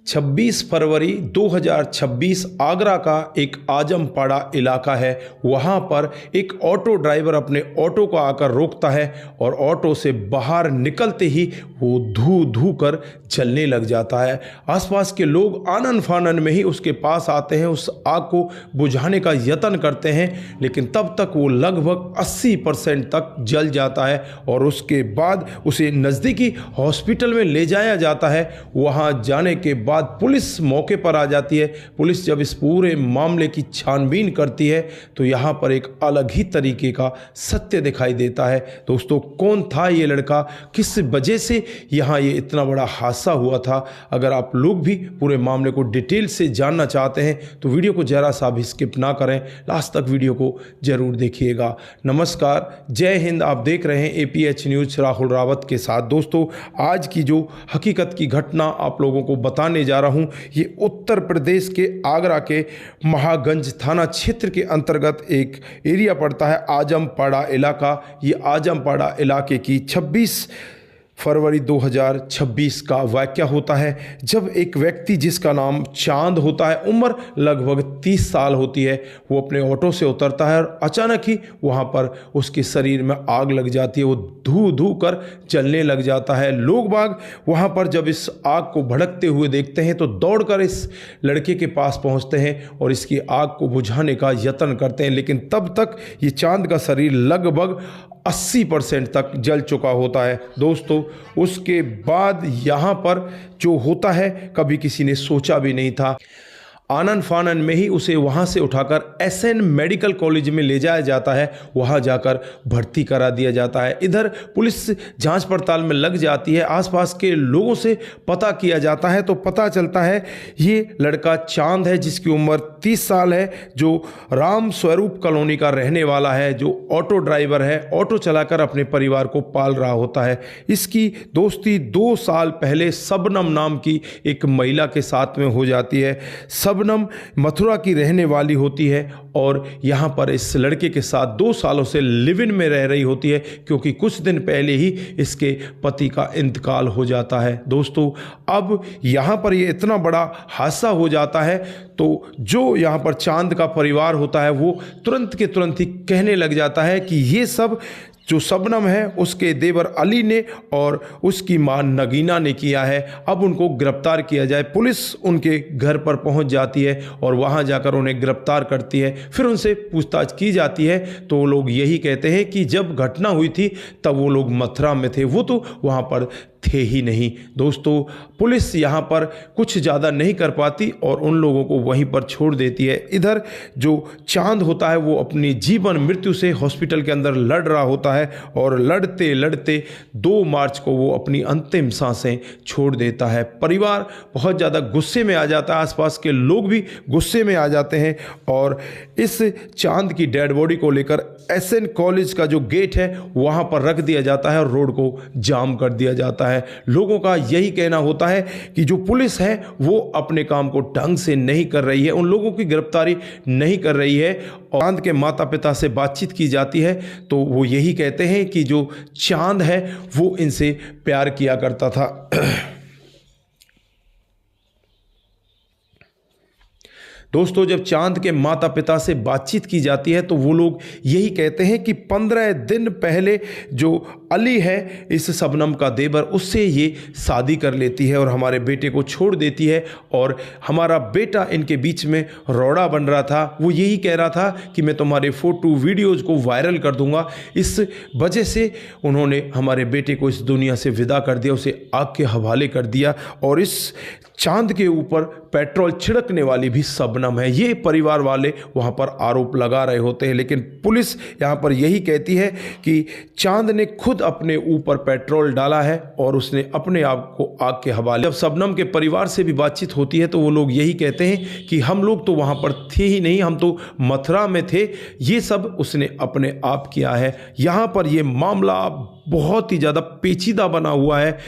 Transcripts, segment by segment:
26 फरवरी 2026 आगरा का एक आजमपाड़ा इलाका है। वहाँ पर एक ऑटो ड्राइवर अपने ऑटो को आकर रोकता है और ऑटो से बाहर निकलते ही वो धू धू कर जलने लग जाता है। आसपास के लोग आनन फानन में ही उसके पास आते हैं, उस आग को बुझाने का यत्न करते हैं, लेकिन तब तक वो लगभग 80% तक जल जाता है और उसके बाद उसे नज़दीकी हॉस्पिटल में ले जाया जाता है। वहाँ जाने के बाद पुलिस मौके पर आ जाती है। पुलिस जब इस पूरे मामले की छानबीन करती है तो यहाँ पर एक अलग ही तरीके का सत्य दिखाई देता है। दोस्तों, कौन था ये लड़का, किस वजह से यहाँ ये इतना बड़ा हादसा हुआ था? अगर आप लोग भी पूरे मामले को डिटेल से जानना चाहते हैं तो वीडियो को जरा सा भी स्किप ना करें, लास्ट तक वीडियो को जरूर देखिएगा। नमस्कार, जय हिंद। आप देख रहे हैं APH न्यूज़ राहुल रावत के साथ। दोस्तों, आज की जो हकीकत की घटना आप लोगों को बताने जा रहा हूं, ये उत्तर प्रदेश के आगरा के महागंज थाना क्षेत्र के अंतर्गत एक एरिया पड़ता है, आजमपाड़ा इलाका। ये आजमपाड़ा इलाके की 26 फरवरी 2026 का वाक़या होता है, जब एक व्यक्ति जिसका नाम चांद होता है, उम्र लगभग 30 साल होती है, वो अपने ऑटो से उतरता है और अचानक ही वहाँ पर उसके शरीर में आग लग जाती है। वो धू धू कर जलने लग जाता है। लोग बाग वहाँ पर जब इस आग को भड़कते हुए देखते हैं तो दौड़कर इस लड़के के पास पहुँचते हैं और इसकी आग को बुझाने का यत्न करते हैं, लेकिन तब तक ये चांद का शरीर लगभग 80% तक जल चुका होता है। दोस्तों, उसके बाद यहाँ पर जो होता है कभी किसी ने सोचा भी नहीं था। आनन फानन में ही उसे वहाँ से उठाकर SN मेडिकल कॉलेज में ले जाया जाता है, वहाँ जाकर भर्ती करा दिया जाता है। इधर पुलिस जांच पड़ताल में लग जाती है, आसपास के लोगों से पता किया जाता है तो पता चलता है ये लड़का चांद है, जिसकी उम्र 30 साल है, जो राम स्वरूप कॉलोनी का रहने वाला है, जो ऑटो ड्राइवर है, ऑटो चलाकर अपने परिवार को पाल रहा होता है। इसकी दोस्ती 2 साल पहले सबनम नाम की एक महिला के साथ में हो जाती है। सबनम मथुरा की रहने वाली होती है और यहाँ पर इस लड़के के साथ 2 सालों से लिव इन में रह रही होती है, क्योंकि कुछ दिन पहले ही इसके पति का इंतकाल हो जाता है। दोस्तों, अब यहाँ पर ये इतना बड़ा हादसा हो जाता है तो जो यहाँ पर चांद का परिवार होता है वो तुरंत के तुरंत ही कहने लग जाता है कि ये सब जो सबनम है उसके देवर अली ने और उसकी मां नगीना ने किया है, अब उनको गिरफ्तार किया जाए। पुलिस उनके घर पर पहुंच जाती है और वहां जाकर उन्हें गिरफ्तार करती है। फिर उनसे पूछताछ की जाती है तो वो लोग यही कहते हैं कि जब घटना हुई थी तब वो लोग मथुरा में थे, वो तो वहां पर थे ही नहीं। दोस्तों, पुलिस यहाँ पर कुछ ज़्यादा नहीं कर पाती और उन लोगों को वहीं पर छोड़ देती है। इधर जो चांद होता है वो अपनी जीवन मृत्यु से हॉस्पिटल के अंदर लड़ रहा होता है और लड़ते लड़ते 2 मार्च को वो अपनी अंतिम सांसें छोड़ देता है। परिवार बहुत ज़्यादा गुस्से में आ जाता है, आसपास के लोग भी गुस्से में आ जाते हैं और इस चांद की डेड बॉडी को लेकर SN कॉलेज का जो गेट है वहाँ पर रख दिया जाता है और रोड को जाम कर दिया जाता है। लोगों का यही कहना होता है कि जो पुलिस है वो अपने काम को ढंग से नहीं कर रही है, उन लोगों की गिरफ्तारी नहीं कर रही है। और चांद के माता पिता से बातचीत की जाती है तो वो यही कहते हैं कि जो चांद है वो इनसे प्यार किया करता था। दोस्तों, जब चांद के माता पिता से बातचीत की जाती है तो वो लोग यही कहते हैं कि 15 दिन पहले जो अली है, इस सबनम का देवर, उससे ये शादी कर लेती है और हमारे बेटे को छोड़ देती है और हमारा बेटा इनके बीच में रौड़ा बन रहा था। वो यही कह रहा था कि मैं तुम्हारे फ़ोटो वीडियोज़ को वायरल कर दूंगा। इस वजह से उन्होंने हमारे बेटे को इस दुनिया से विदा कर दिया, उसे आग के हवाले कर दिया और इस चांद के ऊपर पेट्रोल छिड़कने वाली भी सबनम है। ये परिवार वाले वहाँ पर आरोप लगा रहे होते हैं, लेकिन पुलिस यहाँ पर यही कहती है कि चांद ने खुद अपने ऊपर पेट्रोल डाला है और उसने अपने आप को आग के हवाले। जब सबनम के परिवार से भी बातचीत होती है तो वो लोग यही कहते हैं कि हम लोग तो वहाँ पर थे ही नहीं, हम तो मथुरा में थे, ये सब उसने अपने आप किया है। यहाँ पर ये मामला बहुत ही ज़्यादा पेचीदा बना हुआ है।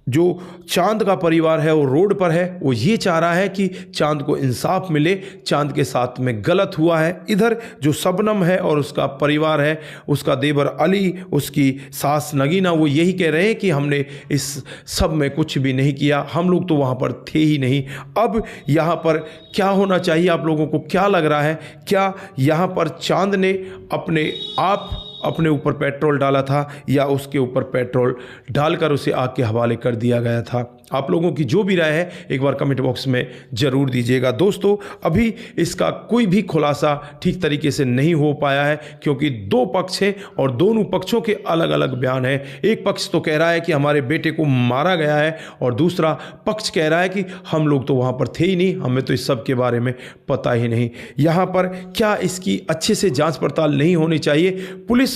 जो चांद का परिवार है वो रोड पर है, वो ये चाह रहा है कि चांद को इंसाफ मिले, चांद के साथ में गलत हुआ है। इधर जो शबनम है और उसका परिवार है, उसका देवर अली, उसकी सास नगीना, वो यही कह रहे हैं कि हमने इस सब में कुछ भी नहीं किया, हम लोग तो वहाँ पर थे ही नहीं। अब यहाँ पर क्या होना चाहिए, आप लोगों को क्या लग रहा है? क्या यहाँ पर चांद ने अपने आप अपने ऊपर पेट्रोल डाला था या उसके ऊपर पेट्रोल डालकर उसे आग के हवाले कर दिया गया था? आप लोगों की जो भी राय है एक बार कमेंट बॉक्स में ज़रूर दीजिएगा। दोस्तों, अभी इसका कोई भी खुलासा ठीक तरीके से नहीं हो पाया है, क्योंकि दो पक्ष हैं और दोनों पक्षों के अलग अलग बयान हैं। एक पक्ष तो कह रहा है कि हमारे बेटे को मारा गया है और दूसरा पक्ष कह रहा है कि हम लोग तो वहाँ पर थे ही नहीं, हमें तो इस सब के बारे में पता ही नहीं। यहाँ पर क्या इसकी अच्छे से जाँच पड़ताल नहीं होनी चाहिए? पुलिस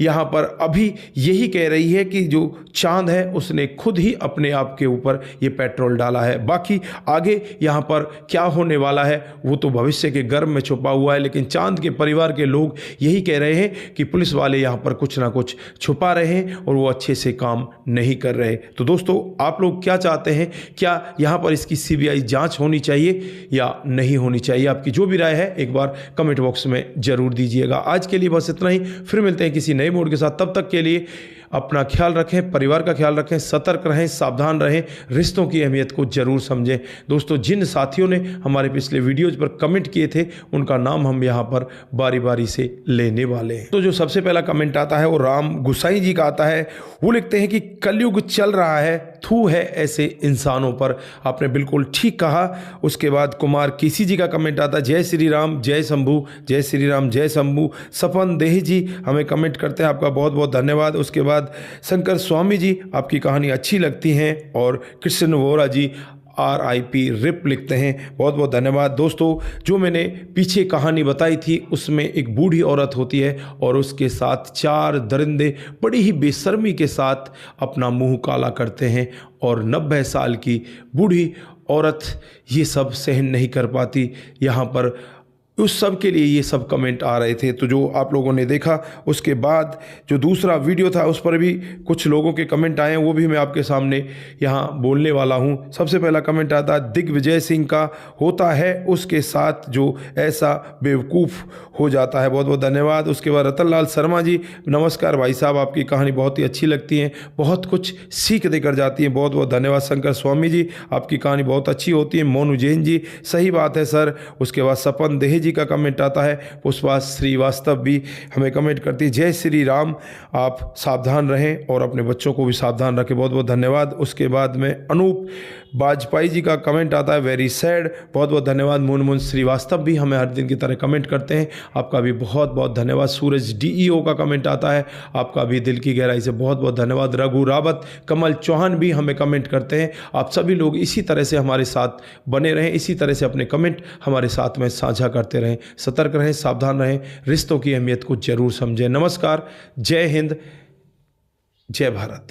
यहाँ पर अभी यही कह रही है कि जो चांद है उसने खुद ही अपने आप के ऊपर ये पेट्रोल डाला है। बाकी आगे यहाँ पर क्या होने वाला है वो तो भविष्य के गर्भ में छुपा हुआ है, लेकिन चांद के परिवार के लोग यही कह रहे हैं कि पुलिस वाले यहाँ पर कुछ ना कुछ छुपा रहे हैं और वो अच्छे से काम नहीं कर रहे। तो दोस्तों, आप लोग क्या चाहते हैं? क्या यहाँ पर इसकी सीबीआई जांच होनी चाहिए या नहीं होनी चाहिए? आपकी जो भी राय है एक बार कमेंट बॉक्स में जरूर दीजिएगा। आज के लिए बस इतना ही, फिर मिलते हैं किसी नए मोड के साथ। तब तक के लिए अपना ख्याल रखें, परिवार का ख्याल रखें, सतर्क रहें, सावधान रहें, रिश्तों की अहमियत को जरूर समझें। दोस्तों, जिन साथियों ने हमारे पिछले वीडियोज पर कमेंट किए थे उनका नाम हम यहाँ पर बारी बारी से लेने वाले हैं। तो जो सबसे पहला कमेंट आता है वो राम गुसाई जी का आता है। वो लिखते हैं कि कलयुग चल रहा है, थू है ऐसे इंसानों पर। आपने बिल्कुल ठीक कहा। उसके बाद कुमार केसी जी का कमेंट आता है, जय श्री राम, जय शंभू, जय श्री राम, जय शंभू। सपन देह जी हमें कमेंट करते हैं, आपका बहुत बहुत धन्यवाद। उसके बाद शंकर स्वामी जी, आपकी कहानी अच्छी लगती है। और कृष्ण वोरा जी RIP रिप लिखते हैं, बहुत बहुत धन्यवाद। दोस्तों, जो मैंने पीछे कहानी बताई थी उसमें एक बूढ़ी औरत होती है और उसके साथ 4 दरिंदे बड़ी ही बेशर्मी के साथ अपना मुंह काला करते हैं और 90 साल की बूढ़ी औरत ये सब सहन नहीं कर पाती। यहाँ पर उस सब के लिए ये सब कमेंट आ रहे थे। तो जो आप लोगों ने देखा, उसके बाद जो दूसरा वीडियो था उस पर भी कुछ लोगों के कमेंट आए हैं, वो भी मैं आपके सामने यहाँ बोलने वाला हूँ। सबसे पहला कमेंट आता है दिग्विजय सिंह का, होता है उसके साथ जो ऐसा बेवकूफ़ हो जाता है, बहुत बहुत धन्यवाद। उसके बाद रतन लाल शर्मा जी, नमस्कार भाई साहब, आपकी कहानी बहुत ही अच्छी लगती है, बहुत कुछ सीख देकर जाती है, बहुत बहुत धन्यवाद। शंकर स्वामी जी, आपकी कहानी बहुत अच्छी होती है। मोनू जैन जी, सही बात है सर। उसके बाद सपन देह जी का कमेंट आता है। पुष्पा श्रीवास्तव भी हमें कमेंट करती है, जय श्री राम, आप सावधान रहें और अपने बच्चों को भी सावधान रखें, बहुत बहुत धन्यवाद। उसके बाद में अनूप वाजपेयी जी का कमेंट आता है, वेरी सैड, बहुत बहुत धन्यवाद। मुनमुन श्रीवास्तव भी हमें हर दिन की तरह कमेंट करते हैं, आपका भी बहुत बहुत धन्यवाद। सूरज DEO का कमेंट आता है, आपका भी दिल की गहराई से बहुत बहुत धन्यवाद। रघु रावत, कमल चौहान भी हमें कमेंट करते हैं। आप सभी लोग इसी तरह से हमारे साथ बने रहें, इसी तरह से अपने कमेंट हमारे साथ में साझा करते रहें। सतर्क रहें, सावधान रहें, रिश्तों की अहमियत को जरूर समझें। नमस्कार, जय हिंद, जय भारत।